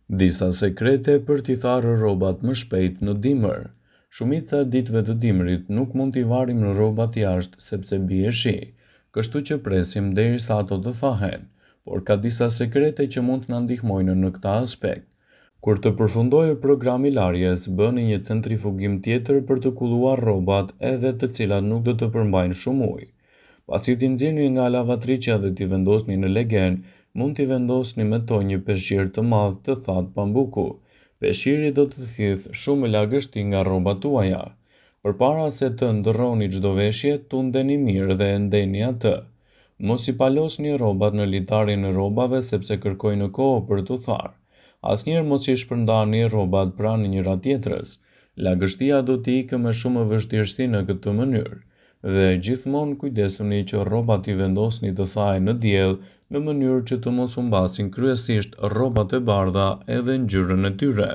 Disa sekrete për t'i tharë rrobat më shpejt në dimër. Shumica e ditëve të dimrit nuk mund t'i varim në rrobat jashtë sepse bie shi, kështu që presim derisa ato të thahen, por ka disa sekrete që mund të na ndihmojnë në këtë aspekt. Kur të përfundojë programi larjes, bëni një centrifugim tjetër për të kulluar rrobat edhe të cilat nuk do të përmbajnë shumë ujë. Pasi t'i nxirrni nga lavatriçja dhe t'i vendosni në legen, mund t'i vendosni me tonjë një peshqir të madh të thatë pambuku. Peshqiri do të thithë shumë lagështi nga rrobat tuaja. Përpara se të ndërroni çdo veshje, tundeni mirë dhe ndeni atë. Mos i palosni rrobat në litarin e rrobave sepse kërkojnë kohë për t'u tharë. Asnjëherë mos i shpërndani rrobat pranë njëra tjetrës. Lagështia do t'i ikë me shumë vështirësi në këtë mënyrë. Dhe gjithmonë kujdesuni që rrobat i vendosni të thahen në diell në mënyrë që të mos humbasin kryesisht rrobat e bardha edhe ngjyrën e tyre.